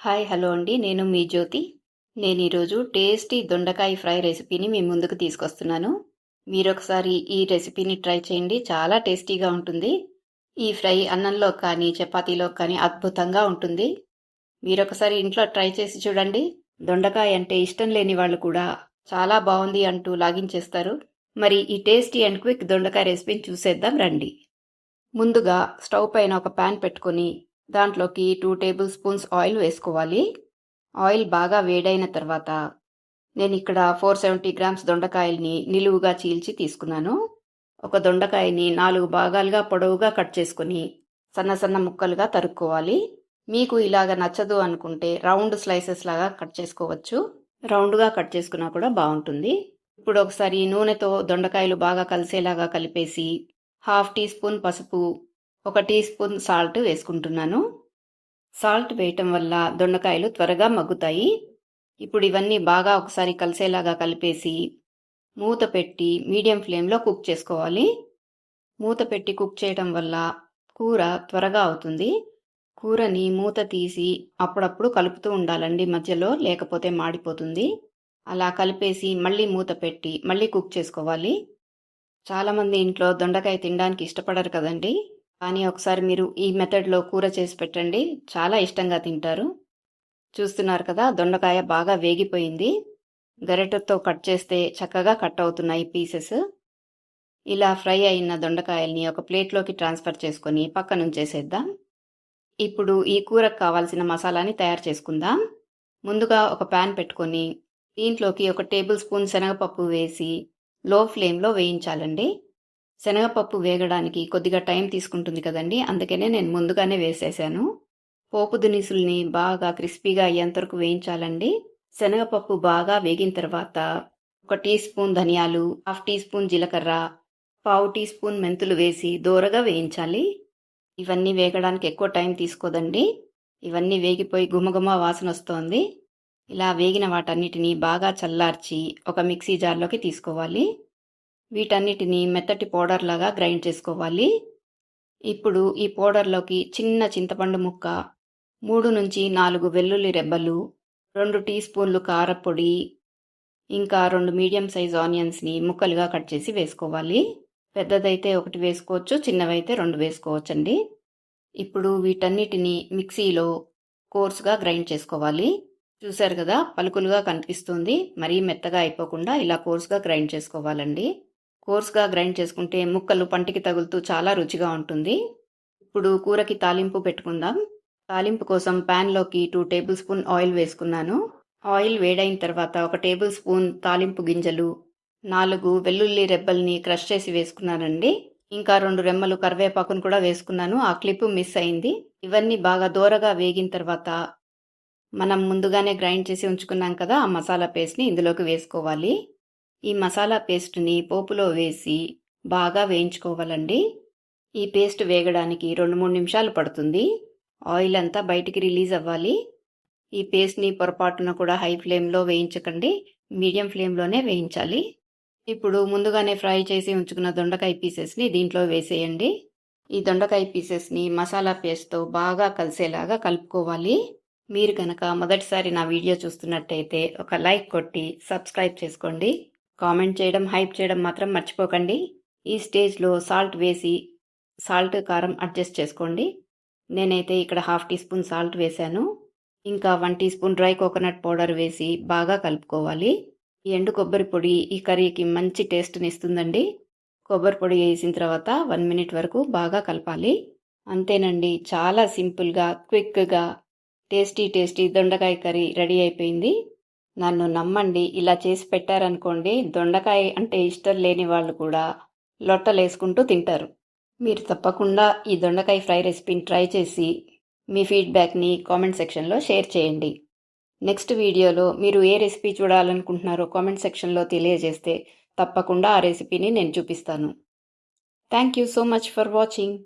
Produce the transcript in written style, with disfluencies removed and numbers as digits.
Hi hello అండి, నేను మీ జ్యోతి. నేను ఈరోజు టేస్టీ దొండకాయ ఫ్రై రెసిపీని మీ ముందుకు తీసుకొస్తున్నాను. మీరొకసారి ఈ రెసిపీని ట్రై చేయండి, చాలా టేస్టీగా ఉంటుంది. ఈ ఫ్రై అన్నంలో కానీ చపాతీలో కానీ అద్భుతంగా ఉంటుంది. మీరొకసారి ఇంట్లో ట్రై చేసి చూడండి. దొండకాయ అంటే ఇష్టం లేని వాళ్ళు కూడా చాలా బాగుంది అంటూ లాగించేస్తారు. మరి ఈ టేస్టీ అండ్ క్విక్ దొండకాయ రెసిపీని చూసేద్దాం రండి. ముందుగా స్టవ్ పైన ఒక ప్యాన్ పెట్టుకొని దాంట్లోకి 2 టేబుల్ స్పూన్స్ ఆయిల్ వేసుకోవాలి. ఆయిల్ బాగా వేడైన తర్వాత నేను ఇక్కడ 470 గ్రామ్స్ దొండకాయల్ని నిలువుగా చీల్చి తీసుకున్నాను. ఒక దొండకాయని 4 భాగాలుగా పొడవుగా కట్ చేసుకొని సన్న సన్న ముక్కలుగా తరుక్కోవాలి. మీకు ఇలాగ నచ్చదు అనుకుంటే రౌండ్ స్లైసెస్ లాగా కట్ చేసుకోవచ్చు. రౌండ్గా కట్ చేసుకున్నా కూడా బాగుంటుంది. ఇప్పుడు ఒకసారి నూనెతో దొండకాయలు బాగా కలిసేలాగా కలిపేసి 1/2 టీ స్పూన్ పసుపు, 1 టీ స్పూన్ సాల్ట్ వేసుకుంటున్నాను. సాల్ట్ వేయటం వల్ల దొండకాయలు త్వరగా మగ్గుతాయి. ఇప్పుడు ఇవన్నీ బాగా ఒకసారి కలిసేలాగా కలిపేసి మూత పెట్టి మీడియం ఫ్లేమ్లో కుక్ చేసుకోవాలి. మూత పెట్టి కుక్ చేయడం వల్ల కూర త్వరగా అవుతుంది. కూరని మూత తీసి అప్పుడప్పుడు కలుపుతూ ఉండాలండి మధ్యలో, లేకపోతే మాడిపోతుంది. అలా కలిపేసి మళ్ళీ మూత పెట్టి మళ్ళీ కుక్ చేసుకోవాలి. చాలామంది ఇంట్లో దొండకాయ తినడానికి ఇష్టపడరు కదండి, కానీ ఒకసారి మీరు ఈ మెథడ్లో కూర చేసి పెట్టండి, చాలా ఇష్టంగా తింటారు. చూస్తున్నారు కదా, దొండకాయ బాగా వేగిపోయింది. గరిటెతో కట్ చేస్తే చక్కగా కట్ అవుతున్నాయి పీసెస్. ఇలా ఫ్రై అయిన దొండకాయల్ని ఒక ప్లేట్లోకి ట్రాన్స్ఫర్ చేసుకొని పక్కన ఉంచేసేద్దాం. ఇప్పుడు ఈ కూరకు కావాల్సిన మసాలాని తయారు చేసుకుందాం. ముందుగా ఒక ప్యాన్ పెట్టుకొని దీంట్లోకి 1 టేబుల్ స్పూన్ శనగపప్పు వేసి లో ఫ్లేమ్లో వేయించాలండి. శనగపప్పు వేగడానికి కొద్దిగా టైం తీసుకుంటుంది కదండి, అందుకనే నేను ముందుగానే వేసేసాను. పోపు దినుసుల్ని బాగా క్రిస్పీగా అయ్యేంతవరకు వేయించాలండి. శనగపప్పు బాగా వేగిన తర్వాత 1 టీ స్పూన్ ధనియాలు, 1/2 టీ స్పూన్ జీలకర్ర, 1/4 టీ స్పూన్ మెంతులు వేసి దోరగా వేయించాలి. ఇవన్నీ వేగడానికి ఎక్కువ టైం తీసుకోదండి. ఇవన్నీ వేగిపోయి గుమగుమ వాసన వస్తోంది. ఇలా వేగిన వాటన్నిటిని బాగా చల్లార్చి ఒక మిక్సీ జార్లోకి తీసుకోవాలి. వీటన్నిటిని మెత్తటి పౌడర్ లాగా గ్రైండ్ చేసుకోవాలి. ఇప్పుడు ఈ పౌడర్లోకి చిన్న చింతపండు ముక్క, 3 నుంచి 4 వెల్లుల్లి రెబ్బలు, 2 టీ స్పూన్లు కారపొడి, ఇంకా 2 మీడియం సైజ్ ఆనియన్స్ని ముక్కలుగా కట్ చేసి వేసుకోవాలి. పెద్దదైతే 1 వేసుకోవచ్చు, చిన్నవైతే 2 వేసుకోవచ్చండి. ఇప్పుడు వీటన్నిటిని మిక్సీలో కోర్స్గా గ్రైండ్ చేసుకోవాలి. చూశారు కదా, పలుకులుగా కనిపిస్తుంది. మరీ మెత్తగా అయిపోకుండా ఇలా కోర్స్గా గ్రైండ్ చేసుకోవాలండి. కోర్స్గా గ్రైండ్ చేసుకుంటే ముక్కలు పంటికి తగులుతూ చాలా రుచిగా ఉంటుంది. ఇప్పుడు కూరకి తాలింపు పెట్టుకుందాం. తాలింపు కోసం ప్యాన్లోకి 2 టేబుల్ స్పూన్ ఆయిల్ వేసుకున్నాను. ఆయిల్ వేడైన తర్వాత 1 టేబుల్ స్పూన్ తాలింపు గింజలు, 4 వెల్లుల్లి రెబ్బల్ని క్రష్ చేసి వేసుకున్నానండి. ఇంకా 2 రెమ్మలు కరివేపాకును కూడా వేసుకున్నాను. ఆ క్లిప్ మిస్ అయింది. ఇవన్నీ బాగా దోరగా వేగిన తర్వాత మనం ముందుగానే గ్రైండ్ చేసి ఉంచుకున్నాం కదా, ఆ మసాలా పేస్ట్ని ఇందులోకి వేసుకోవాలి. ఈ మసాలా పేస్ట్ని పోపులో వేసి బాగా వేయించుకోవాలండి. ఈ పేస్ట్ వేగడానికి 2-3 నిమిషాలు పడుతుంది. ఆయిల్ అంతా బయటికి రిలీజ్ అవ్వాలి. ఈ పేస్ట్ని పొరపాటున కూడా హై ఫ్లేమ్లో వేయించకండి, మీడియం ఫ్లేమ్లోనే వేయించాలి. ఇప్పుడు ముందుగానే ఫ్రై చేసి ఉంచుకున్న దొండకాయ పీసెస్ని దీంట్లో వేసేయండి. ఈ దొండకాయ పీసెస్ని మసాలా పేస్ట్తో బాగా కలిసేలాగా కలుపుకోవాలి. మీరు కనుక మొదటిసారి నా వీడియో చూస్తున్నట్టయితే ఒక లైక్ కొట్టి సబ్స్క్రైబ్ చేసుకోండి. కామెంట్ చేయడం, హైప్ చేయడం మాత్రం మర్చిపోకండి. ఈ స్టేజ్లో సాల్ట్ వేసి సాల్ట్ కారం అడ్జస్ట్ చేసుకోండి. నేనైతే ఇక్కడ 1/2 టీ స్పూన్ సాల్ట్ వేశాను. ఇంకా 1 teaspoon dry coconut powder వేసి బాగా కలుపుకోవాలి. ఈ ఎండు కొబ్బరి పొడి ఈ కర్రీకి మంచి టేస్ట్ని ఇస్తుందండి. కొబ్బరి పొడి వేసిన తర్వాత 1 మినిట్ వరకు బాగా కలపాలి. అంతేనండి, చాలా సింపుల్గా క్విక్గా టేస్టీ దొండకాయ కర్రీ రెడీ అయిపోయింది. నన్ను నమ్మండి, ఇలా చేసి పెట్టారనుకోండి, దొండకాయ అంటే ఇష్టం లేని వాళ్ళు కూడా లొట్టలేసుకుంటూ తింటారు. మీరు తప్పకుండా ఈ దొండకాయ ఫ్రై రెసిపీని ట్రై చేసి మీ ఫీడ్బ్యాక్ని కామెంట్ సెక్షన్లో షేర్ చేయండి. నెక్స్ట్ వీడియోలో మీరు ఏ రెసిపీ చూడాలనుకుంటున్నారో కామెంట్ సెక్షన్లో తెలియజేస్తే తప్పకుండా ఆ రెసిపీని నేను చూపిస్తాను. Thank you so much for watching.